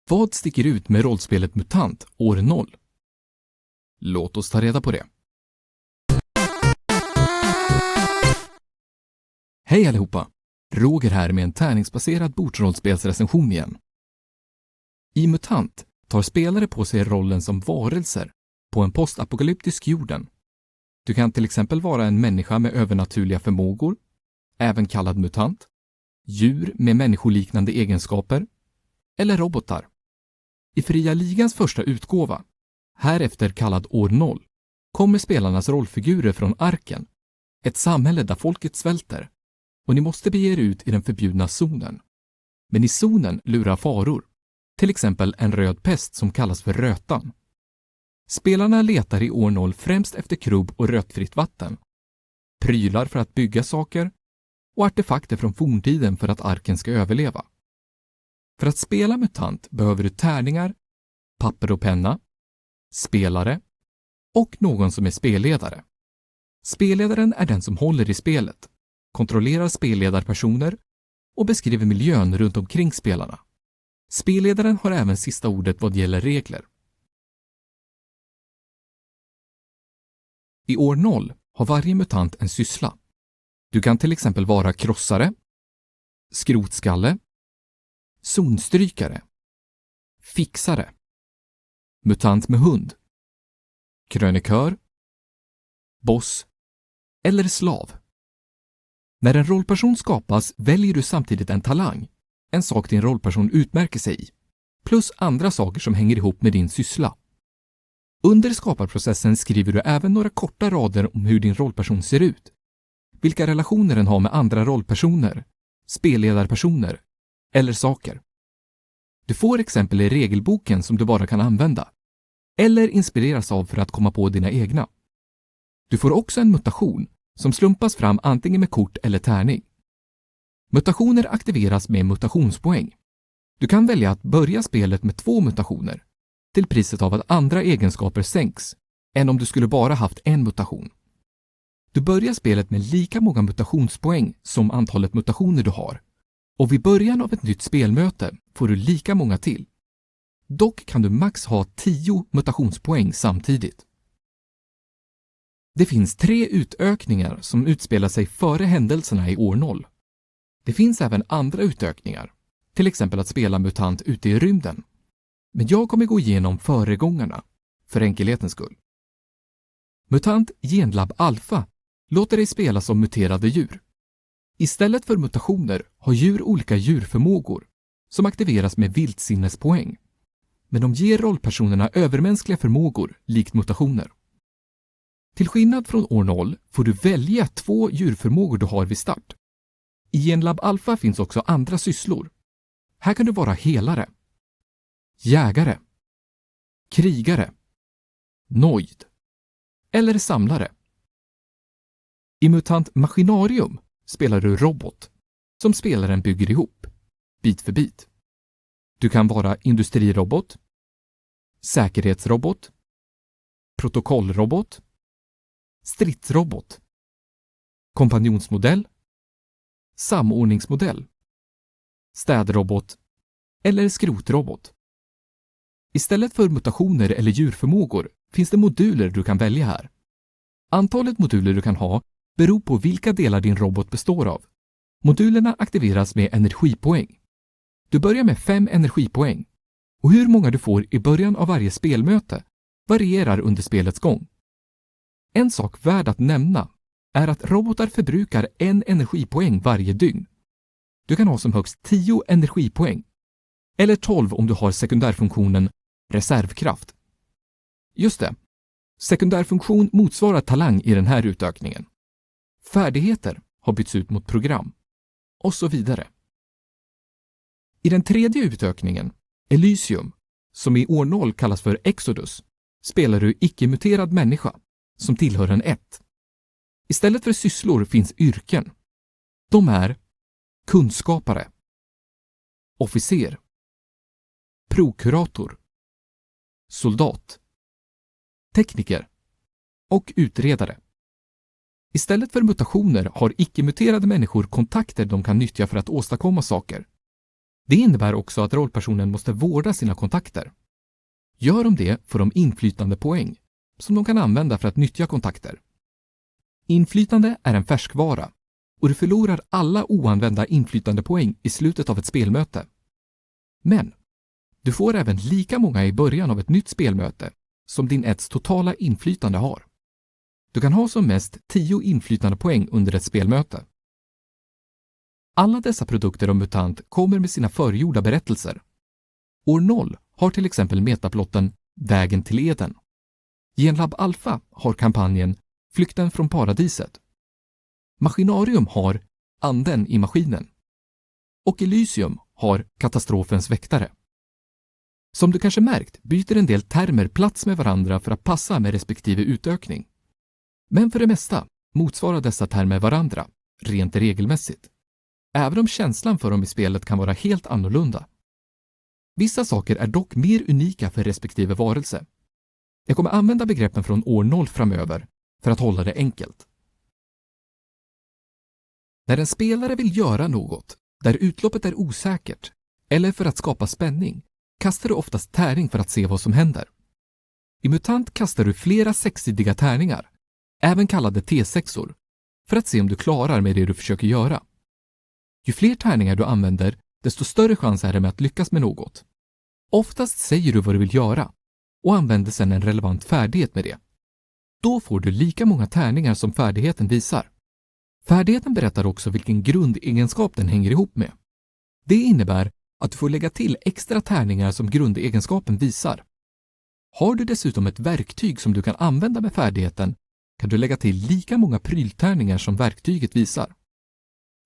Vad sticker ut med rollspelet MUTANT år 0? Låt oss ta reda på det. Hej allihopa! Roger här med en tärningsbaserad bordsrollspelsrecension igen. I MUTANT tar spelare på sig rollen som varelser på en postapokalyptisk jorden. Du kan till exempel vara en människa med övernaturliga förmågor, även kallad mutant, djur med människoliknande egenskaper eller robotar. I Fria Ligans första utgåva, härefter kallad år 0, kommer spelarnas rollfigurer från Arken, ett samhälle där folket svälter, och ni måste bege er ut i den förbjudna zonen. Men i zonen lurar faror, till exempel en röd pest som kallas för rötan. Spelarna letar i år 0 främst efter krubb och rötfritt vatten, prylar för att bygga saker och artefakter från forntiden för att arken ska överleva. För att spela MUTANT behöver du tärningar, papper och penna, spelare och någon som är spelledare. Spelledaren är den som håller i spelet, kontrollerar spelledarpersoner och beskriver miljön runt omkring spelarna. Spelledaren har även sista ordet vad gäller regler. I år 0 har varje mutant en syssla. Du kan till exempel vara krossare, skrotskalle, zonstrykare, fixare, mutant med hund, krönikör, boss eller slav. När en rollperson skapas väljer du samtidigt en talang, en sak din rollperson utmärker sig i, plus andra saker som hänger ihop med din syssla. Under skaparprocessen skriver du även några korta rader om hur din rollperson ser ut, vilka relationer den har med andra rollpersoner, spelledarpersoner eller saker. Du får exempel i regelboken som du bara kan använda, eller inspireras av för att komma på dina egna. Du får också en mutation som slumpas fram antingen med kort eller tärning. Mutationer aktiveras med mutationspoäng. Du kan välja att börja spelet med 2 mutationer, till priset av att andra egenskaper sänks, än om du skulle bara haft en mutation. Du börjar spelet med lika många mutationspoäng som antalet mutationer du har, och vid början av ett nytt spelmöte får du lika många till. Dock kan du max ha 10 mutationspoäng samtidigt. Det finns 3 utökningar som utspelar sig före händelserna i år 0. Det finns även andra utökningar, till exempel att spela MUTANT ute i rymden. Men jag kommer gå igenom föregångarna, för enkelhetens skull. MUTANT Genlab Alpha låter dig spela som muterade djur. Istället för mutationer har djur olika djurförmågor som aktiveras med viltsinnespoäng. Men de ger rollpersonerna övermänskliga förmågor likt mutationer. Till skillnad från år 0 får du välja 2 djurförmågor du har vid start. I Genlab Alpha finns också andra sysslor. Här kan du vara helare, jägare, krigare, nojd eller samlare. I MUTANT Machinarium spelar du robot som spelaren bygger ihop, bit för bit. Du kan vara industrirobot, säkerhetsrobot, protokollrobot, stridsrobot, kompanjonsmodell, samordningsmodell, städrobot eller skrotrobot. Istället för mutationer eller djurförmågor finns det moduler du kan välja här. Antalet moduler du kan ha beror på vilka delar din robot består av. Modulerna aktiveras med energipoäng. Du börjar med 5 energipoäng och hur många du får i början av varje spelmöte varierar under spelets gång. En sak värd att nämna är att robotar förbrukar 1 energipoäng varje dygn. Du kan ha som högst 10 energipoäng, eller 12 om du har sekundärfunktionen reservkraft. Just det, sekundärfunktion motsvarar talang i den här utökningen. Färdigheter har bytts ut mot program, och så vidare. I den tredje utökningen, Elysium, som i år 0 kallas för Exodus, spelar du icke-muterad människa som tillhör en 1. Istället för sysslor finns yrken. De är kunskapare, officer, prokurator, soldat, tekniker och utredare. Istället för mutationer har icke-muterade människor kontakter de kan nyttja för att åstadkomma saker. Det innebär också att rollpersonen måste vårda sina kontakter. Gör de det får de inflytandepoäng som de kan använda för att nyttja kontakter. Inflytande är en färskvara och du förlorar alla oanvända inflytandepoäng i slutet av ett spelmöte. Men du får även lika många i början av ett nytt spelmöte som din Eds totala inflytande har. Du kan ha som mest 10 inflytandepoäng under ett spelmöte. Alla dessa produkter om MUTANT kommer med sina förgjorda berättelser. År 0 har till exempel metaplotten Vägen till Eden. Genlab Alpha har kampanjen Flykten från paradiset. Machinarium har Anden i maskinen. Och Elysium har Katastrofens väktare. Som du kanske märkt byter en del termer plats med varandra för att passa med respektive utökning. Men för det mesta motsvarar dessa termer varandra, rent regelmässigt. Även om känslan för dem i spelet kan vara helt annorlunda. Vissa saker är dock mer unika för respektive varelse. Jag kommer använda begreppen från år 0 framöver för att hålla det enkelt. När en spelare vill göra något där utloppet är osäkert eller för att skapa spänning kastar du oftast tärning för att se vad som händer. I MUTANT kastar du flera sexsidiga tärningar, även kallade T6-or, för att se om du klarar med det du försöker göra. Ju fler tärningar du använder, desto större chans är det med att lyckas med något. Oftast säger du vad du vill göra och använder sedan en relevant färdighet med det. Då får du lika många tärningar som färdigheten visar. Färdigheten berättar också vilken grundegenskap den hänger ihop med. Det innebär att du får lägga till extra tärningar som grundegenskapen visar. Har du dessutom ett verktyg som du kan använda med färdigheten kan du lägga till lika många pryltärningar som verktyget visar.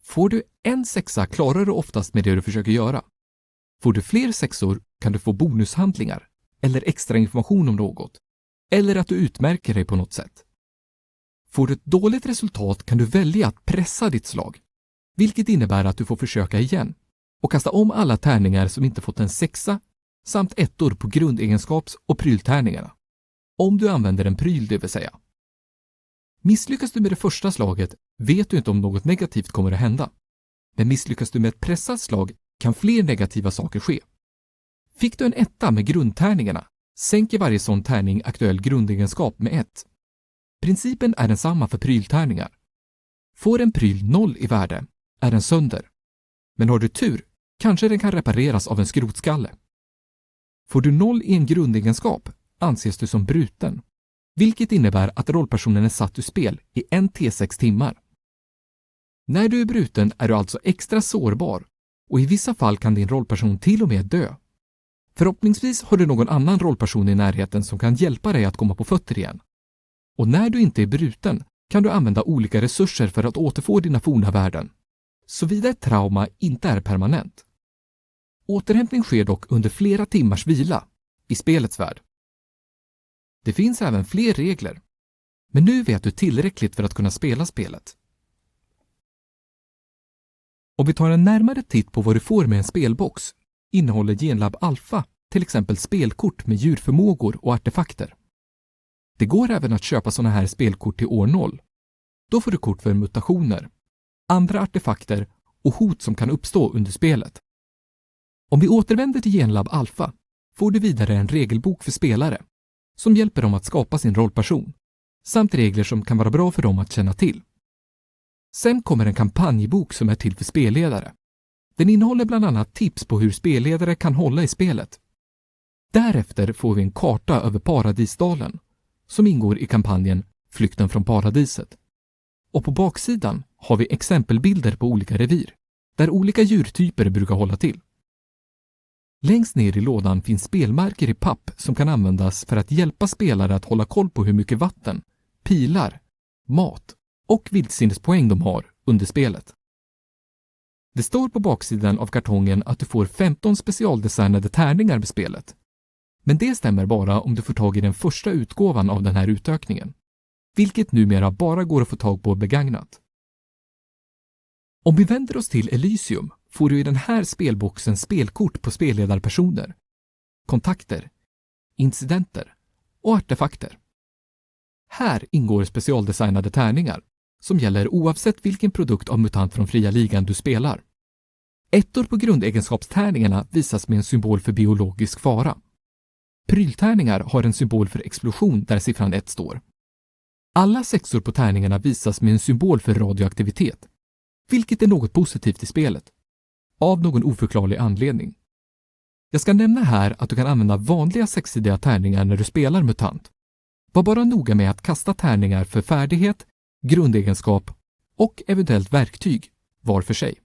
Får du en sexa klarar du oftast med det du försöker göra. Får du fler sexor kan du få bonushandlingar eller extra information om något eller att du utmärker dig på något sätt. Får du ett dåligt resultat kan du välja att pressa ditt slag, vilket innebär att du får försöka igen och kasta om alla tärningar som inte fått en sexa samt ettor på grundegenskaps- och pryltärningarna. Om du använder en pryl, det vill säga. Misslyckas du med det första slaget vet du inte om något negativt kommer att hända. Men misslyckas du med ett pressat slag kan fler negativa saker ske. Fick du en etta med grundtärningarna sänker varje sån tärning aktuell grundegenskap med 1. Principen är densamma för pryltärningar. Får en pryl 0 i värde är den sönder. Men har du tur kanske den kan repareras av en skrotskalle. Får du 0 i en grundegenskap anses du som bruten, vilket innebär att rollpersonen är satt ur spel i 1 T6 timmar. När du är bruten är du alltså extra sårbar och i vissa fall kan din rollperson till och med dö. Förhoppningsvis har du någon annan rollperson i närheten som kan hjälpa dig att komma på fötter igen. Och när du inte är bruten kan du använda olika resurser för att återfå dina forna värden, såvida ett trauma inte är permanent. Återhämtning sker dock under flera timmars vila i spelets värld. Det finns även fler regler, men nu vet du tillräckligt för att kunna spela spelet. Om vi tar en närmare titt på vad du får med en spelbox innehåller Genlab Alpha till exempel spelkort med djurförmågor och artefakter. Det går även att köpa sådana här spelkort till år 0. Då får du kort för mutationer, andra artefakter och hot som kan uppstå under spelet. Om vi återvänder till Genlab Alpha får du vidare en regelbok för spelare som hjälper dem att skapa sin rollperson samt regler som kan vara bra för dem att känna till. Sen kommer en kampanjbok som är till för spelledare. Den innehåller bland annat tips på hur spelledare kan hålla i spelet. Därefter får vi en karta över Paradisdalen som ingår i kampanjen Flykten från paradiset. Och på baksidan har vi exempelbilder på olika revir där olika djurtyper brukar hålla till. Längst ner i lådan finns spelmarker i papp som kan användas för att hjälpa spelare att hålla koll på hur mycket vatten, pilar, mat och vildsinnespoäng de har under spelet. Det står på baksidan av kartongen att du får 15 specialdesignade tärningar med spelet. Men det stämmer bara om du får tag i den första utgåvan av den här utökningen, vilket numera bara går att få tag på begagnat. Om vi vänder oss till Elysium får du i den här spelboxen spelkort på spelledarpersoner, kontakter, incidenter och artefakter. Här ingår specialdesignade tärningar som gäller oavsett vilken produkt av MUTANT från fria ligan du spelar. Ettor på grundegenskapstärningarna visas med en symbol för biologisk fara. Pryltärningar har en symbol för explosion där siffran 1 står. Alla sexor på tärningarna visas med en symbol för radioaktivitet, vilket är något positivt i spelet, av någon oförklarlig anledning. Jag ska nämna här att du kan använda vanliga sexsidiga tärningar när du spelar MUTANT. Var bara noga med att kasta tärningar för färdighet, grundegenskap och eventuellt verktyg var för sig.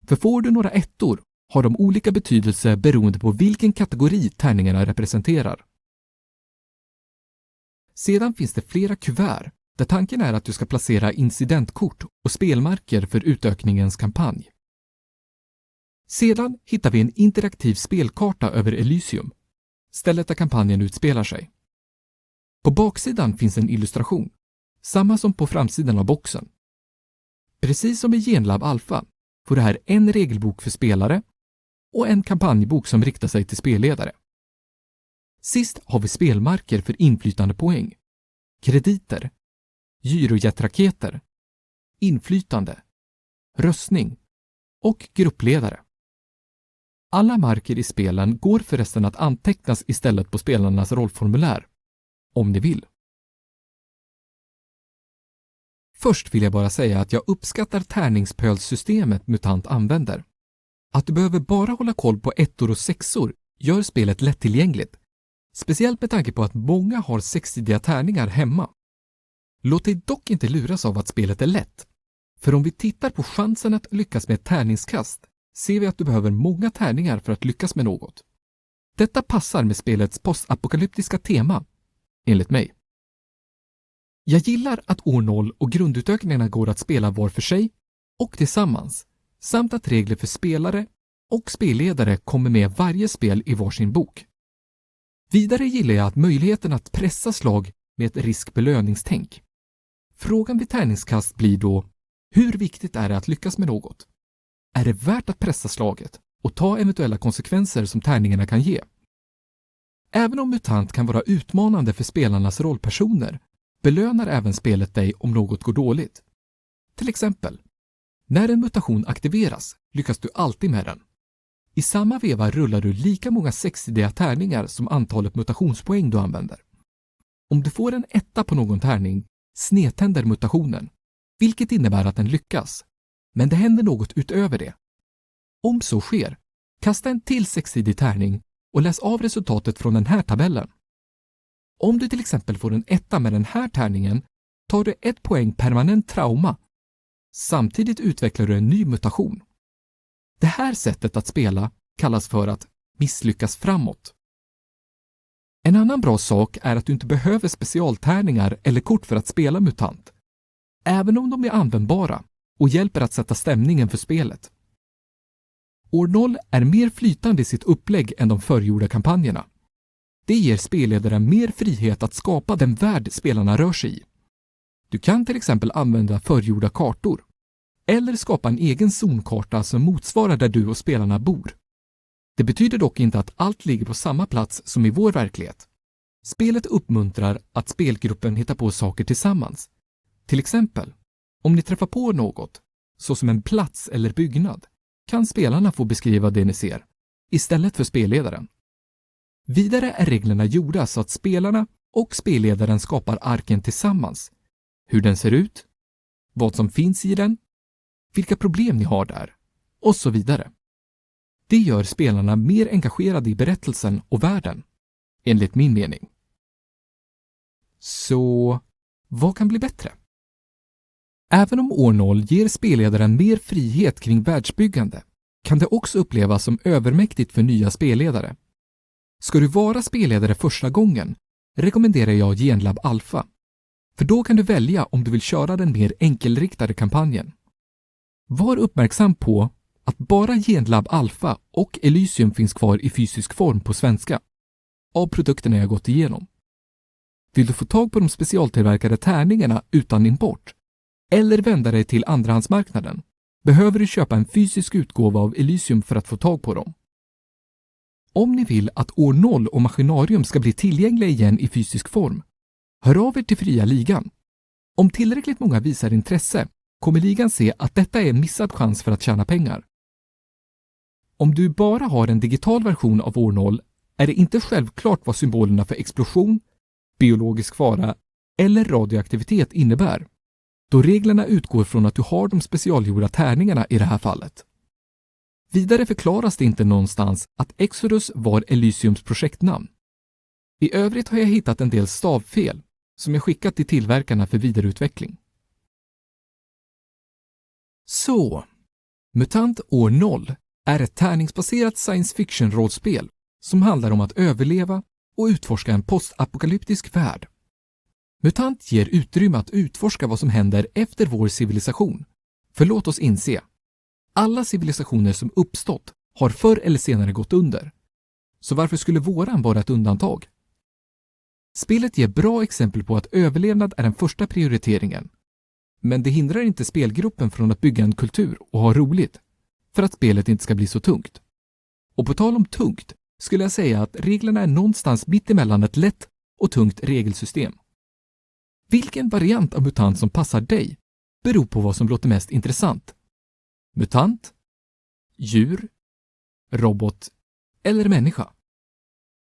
För får du några ettor har de olika betydelse beroende på vilken kategori tärningarna representerar. Sedan finns det flera kuvert där tanken är att du ska placera incidentkort och spelmarker för utökningens kampanj. Sedan hittar vi en interaktiv spelkarta över Elysium, stället där kampanjen utspelar sig. På baksidan finns en illustration, samma som på framsidan av boxen. Precis som i Genlab Alpha får du här en regelbok för spelare och en kampanjbok som riktar sig till spelledare. Sist har vi spelmarker för inflytandepoäng, krediter, gyrojetraketer, inflytande, röstning och gruppledare. Alla marker i spelen går förresten att antecknas istället på spelarnas rollformulär, om ni vill. Först vill jag bara säga att jag uppskattar tärningspölssystemet MUTANT använder. Att du behöver bara hålla koll på ettor och sexor gör spelet lättillgängligt, speciellt med tanke på att många har sexsidiga tärningar hemma. Låt dig dock inte luras av att spelet är lätt, för om vi tittar på chansen att lyckas med ett tärningskast ser vi att du behöver många tärningar för att lyckas med något. Detta passar med spelets postapokalyptiska tema, enligt mig. Jag gillar att år 0 och grundutökningarna går att spela var för sig och tillsammans, samt att regler för spelare och spelledare kommer med varje spel i varsin bok. Vidare gillar jag att möjligheten att pressa slag med ett risk-belöningstänk. Frågan vid tärningskast blir då, hur viktigt är det att lyckas med något? Är det värt att pressa slaget och ta eventuella konsekvenser som tärningarna kan ge? Även om MUTANT kan vara utmanande för spelarnas rollpersoner belönar även spelet dig om något går dåligt. Till exempel, när en mutation aktiveras lyckas du alltid med den. I samma veva rullar du lika många sexsidiga tärningar som antalet mutationspoäng du använder. Om du får en 1 på någon tärning snedtänder mutationen, vilket innebär att den lyckas, men det händer något utöver det. Om så sker, kasta en till sexsidig tärning och läs av resultatet från den här tabellen. Om du till exempel får en 1 med den här tärningen tar du 1 poäng permanent trauma. Samtidigt utvecklar du en ny mutation. Det här sättet att spela kallas för att misslyckas framåt. En annan bra sak är att du inte behöver specialtärningar eller kort för att spela MUTANT, även om de är användbara och hjälper att sätta stämningen för spelet. År 0 är mer flytande i sitt upplägg än de förgjorda kampanjerna. Det ger spelledaren mer frihet att skapa den värld spelarna rör sig i. Du kan till exempel använda förgjorda kartor eller skapa en egen zonkarta som motsvarar där du och spelarna bor. Det betyder dock inte att allt ligger på samma plats som i vår verklighet. Spelet uppmuntrar att spelgruppen hittar på saker tillsammans. Till exempel, om ni träffar på något, såsom en plats eller byggnad, kan spelarna få beskriva det ni ser, istället för spelledaren. Vidare är reglerna gjorda så att spelarna och spelledaren skapar arken tillsammans. Hur den ser ut, vad som finns i den, vilka problem ni har där och så vidare. Det gör spelarna mer engagerade i berättelsen och världen, enligt min mening. Så, vad kan bli bättre? Även om år 0 ger spelledaren mer frihet kring världsbyggande kan det också upplevas som övermäktigt för nya spelledare. Ska du vara spelledare första gången rekommenderar jag Genlab Alpha, för då kan du välja om du vill köra den mer enkelriktade kampanjen. Var uppmärksam på att bara Genlab Alpha och Elysium finns kvar i fysisk form på svenska, av produkterna jag gått igenom. Vill du få tag på de specialtillverkade tärningarna utan import eller vända dig till andrahandsmarknaden behöver du köpa en fysisk utgåva av Elysium för att få tag på dem. Om ni vill att år 0 och Maskinarium ska bli tillgängliga igen i fysisk form, hör av er till Fria Ligan. Om tillräckligt många visar intresse kommer ligan se att detta är en missad chans för att tjäna pengar. om du bara har en digital version av år 0 är det inte självklart vad symbolerna för explosion, biologisk fara eller radioaktivitet innebär, då reglerna utgår från att du har de specialgjorda tärningarna i det här fallet. Vidare förklaras det inte någonstans att Exodus var Elysiums projektnamn. I övrigt har jag hittat en del stavfel som jag skickat till tillverkarna för vidareutveckling. Så, MUTANT år 0 är ett tärningsbaserat science fiction-rollspel som handlar om att överleva och utforska en postapokalyptisk värld. MUTANT ger utrymme att utforska vad som händer efter vår civilisation. För låt oss inse, alla civilisationer som uppstått har förr eller senare gått under. Så varför skulle våran vara ett undantag? Spelet ger bra exempel på att överlevnad är den första prioriteringen. Men det hindrar inte spelgruppen från att bygga en kultur och ha roligt, för att spelet inte ska bli så tungt. Och på tal om tungt skulle jag säga att reglerna är någonstans mitt emellan ett lätt och tungt regelsystem. Vilken variant av MUTANT som passar dig beror på vad som låter mest intressant. MUTANT, djur, robot eller människa.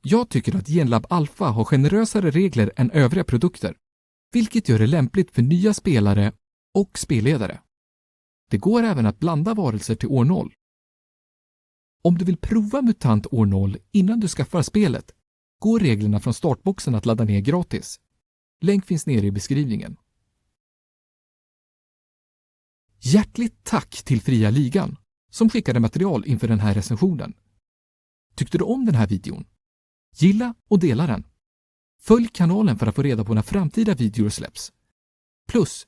Jag tycker att Genlab Alpha har generösare regler än övriga produkter, vilket gör det lämpligt för nya spelare och spelledare. Det går även att blanda varelser till år 0. Om du vill prova MUTANT år 0 innan du skaffar spelet, går reglerna från startboxen att ladda ner gratis. Länk finns nere i beskrivningen. Hjärtligt tack till Fria Ligan som skickade material inför den här recensionen. Tyckte du om den här videon? Gilla och dela den. Följ kanalen för att få reda på när framtida videor släpps. Plus,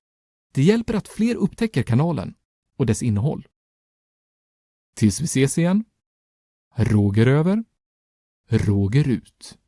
det hjälper att fler upptäcker kanalen och dess innehåll. Tills vi ses igen. Roger över. Roger ut.